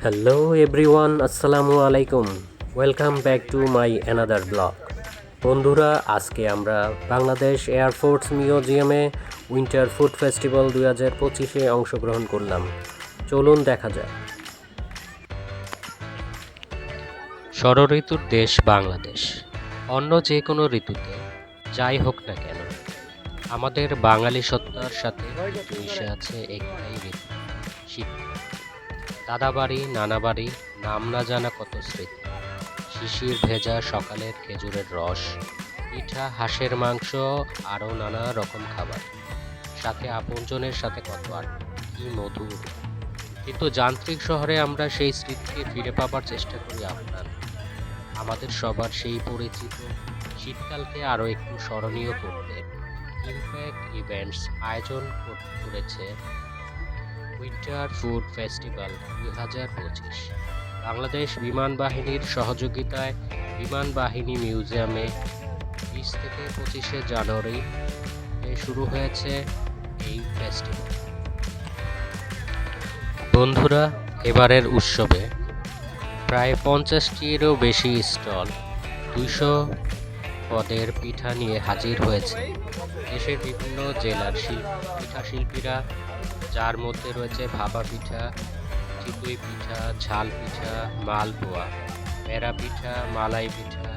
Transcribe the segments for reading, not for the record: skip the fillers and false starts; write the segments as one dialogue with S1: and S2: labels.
S1: Hello everyone, আসসালামু আলাইকুম। Welcome back to my another blog. বন্ধুরা, আজকে আমরা বাংলাদেশ এয়ারফোর্স মিউজিয়ামে উইন্টার ফুড ফেস্টিভ্যাল 2025-এ অংশগ্রহণ করলাম। চলুন দেখা যাক। ষড়ঋতুর দেশ বাংলাদেশ। অন্য যে কোনো ঋতুতে যাই হোক না কেন, আমাদের বাঙালি সত্তার সাথে মিশে আছে একটাই ঋতু, শীতকাল। দাদাবাড়ি, নানাবাড়ি, নাম না জানা কত স্মৃতি, শিশির ভেজা সকালের খেজুরের রস, পিঠা, হাঁসের মাংস, আরও নানা রকম খাবার, সাথে আপনজনের সাথে কত আড্ডা, কি মধুর। কিন্তু যান্ত্রিক শহরে আমরা সেই স্মৃতিকে ফিরে পাবার চেষ্টা করি আমাদের সবার সেই পরিচিত শীতকালকে আরও একটু স্মরণীয় করতে ইমপ্যাক্ট ইভেন্টস আয়োজন করেছে উইন্টার ফুড ফেস্টিভ্যাল 2025। বাংলাদেশ বিমান বাহিনীর সহযোগিতায় বিমান বাহিনী মিউজিয়ামে 20 থেকে 25শে জানুয়ারি শুরু হয়েছে এই ফেস্টিভ্যাল। বন্ধুরা, এবারের উৎসবে প্রায় 50টিরও বেশি স্টল 200 পদের পিঠা নিয়ে হাজির হয়েছে দেশের বিভিন্ন জেলার পিঠা শিল্পীরা, যার মধ্যে রয়েছে ভাপা পিঠা, চিতই পিঠা, ঝাল পিঠা, মালপোয়া, প্যারা পিঠা, মালাই পিঠা,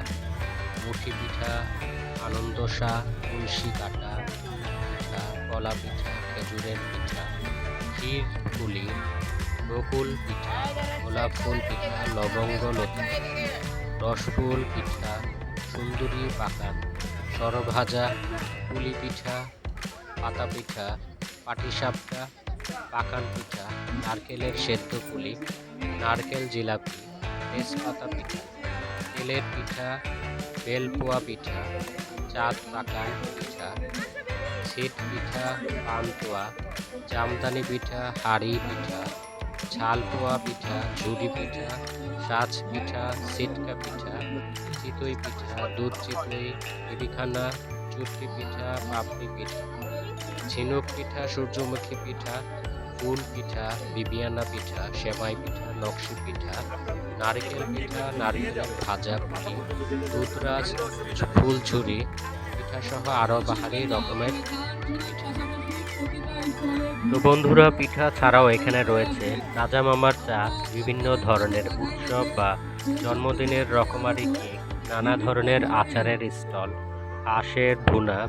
S1: মুঠি পিঠা, আনন্দসা, তুলসী কাটা পিঠা, কলা পিঠা, খেজুরের পিঠা, ক্ষীর পুলি, বকুল পিঠা, গোলাপ ফুল পিঠা, লবঙ্গ লতা, রসফুল পিঠা, সুন্দরী পাকান, সরভাজা, পুলি পিঠা, পাতা পিঠা, পাটিসাপটা, পাকান পিঠা, নারকেলের সেদ্ধ পুলি, নারকেল জিলাপি, তেজপাতা পিঠা, তেলের পিঠা, বেলপোয়া পিঠা, চাঁদ পাকান পিঠা, ছিট পিঠা, পান্তুয়া, জামদানি পিঠা, হাড়ি পিঠা, ঝালপোয়া পিঠা, ঝুড়ি পিঠা, সাজ পিঠা, সিটকা পিঠা, চিতই পিঠা, দুধ চিতই, বিবিখানা, চুটকি পিঠা, পাপড়ি পিঠা, ঝিনুক পিঠা, সূর্যমুখী পিঠা, ফুল পিঠা, বিবিয়ানা পিঠা, সেমাই পিঠা, নকশি পিঠা, নারকেল পিঠা, নারকেলের ভাজা পুলি, দুধরাজ, ফুলঝুরি পিঠা সহ আরও বাহারি রকমের পিঠা। তো বন্ধুরা, পিঠা ছাড়াও এখানে রয়েছে রাজা মামার চা, বিভিন্ন ধরনের উৎসব বা জন্মদিনের রকমারি কেক, নানা ধরনের আচারের স্টল, হাঁসের ভুনা,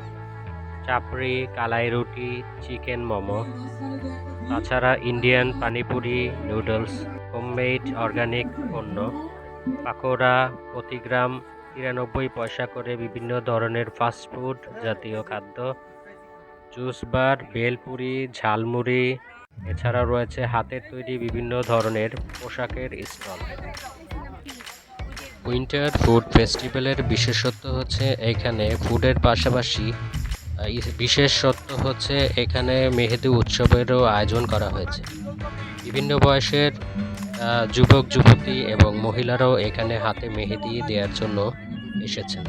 S1: চাপড়ি, কালাই রুটি, চিকেন মোমো, তাছাড়া Indian panipuri, noodles, homemade organic পণ্য, পাকোড়া, প্রতি গ্রাম 93 পয়সা করে বিভিন্ন ধরনের ফাস্টফুড জাতীয় খাদ্য, জুস বার, বেলপুরি, ঝালমুড়ি, এছাড়া রয়েছে হাতের তৈরি বিভিন্ন ধরনের পোশাকের স্টল। উইন্টার ফুড ফেস্টিভ্যালের বিশেষত্ব হচ্ছে এখানে ফুডের পাশাপাশি বিশেষত্ব হচ্ছে এখানে মেহেদি উৎসবেরও আয়োজন করা হয়েছে। বিভিন্ন বয়সের যুবক যুবতী এবং মহিলারাও এখানে হাতে মেহেদি দেওয়ার জন্য এসেছেন।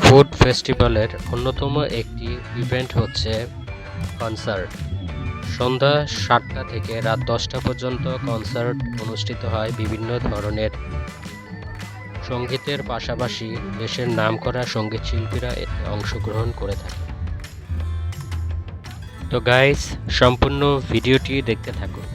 S1: ফুড ফেস্টিভ্যালের অন্যতম একটি ইভেন্ট হচ্ছে কনসার্ট। সন্ধ্যা 7টা থেকে রাত 10টা পর্যন্ত কনসার্ট অনুষ্ঠিত হয়। বিভিন্ন ধরনের সঙ্গীতের পাশাপাশি দেশের নামকরা সঙ্গীত শিল্পীরা এতে অংশগ্রহণ করে থাকে। তো গাইস, সম্পূর্ণ ভিডিওটি দেখতে থাকুন।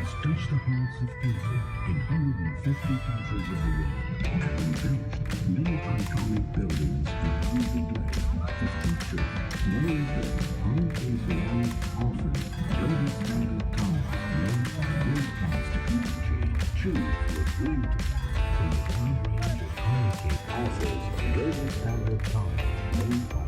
S2: Has touched the hearts of people in 150 countries of the world, having finished many iconic buildings in the future. Many of them holidays around often global standard time known by world-class technology. Choose your food from the wide range of holiday offers global standard time known by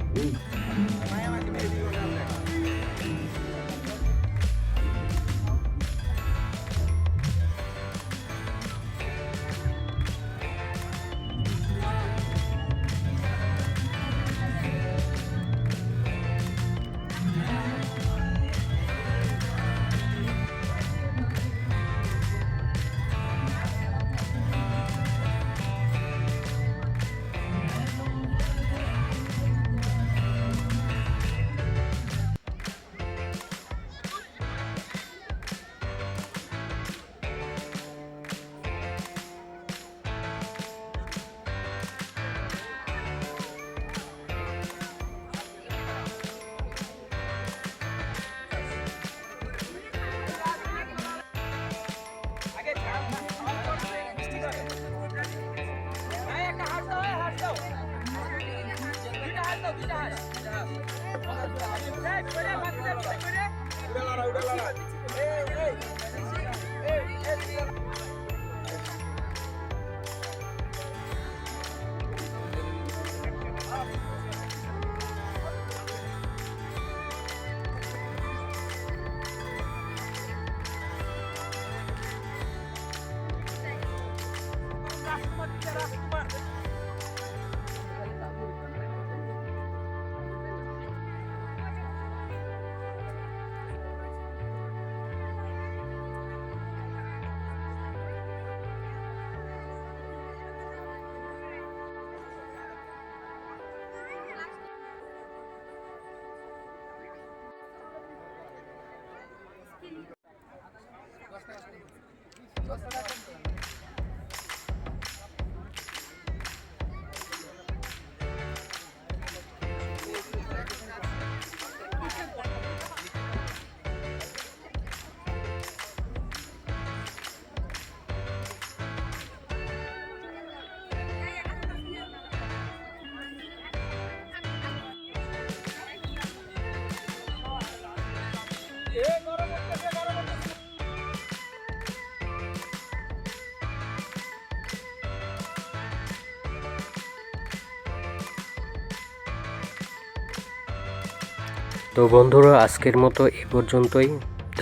S1: তো বন্ধুরা, আজকের মতো এ পর্যন্তই।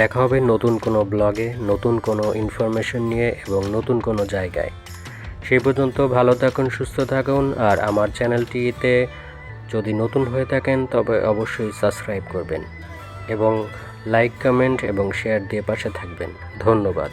S1: দেখা হবে নতুন কোনো ব্লগে, নতুন কোনো ইনফরমেশন নিয়ে এবং নতুন কোনো জায়গায়। সেই পর্যন্ত ভালো থাকুন, সুস্থ থাকুন। আর আমার চ্যানেলটিতে যদি নতুন হয়ে থাকেন তবে অবশ্যই সাবস্ক্রাইব করবেন এবং লাইক, কমেন্ট এবং শেয়ার দিয়ে পাশে থাকবেন। ধন্যবাদ।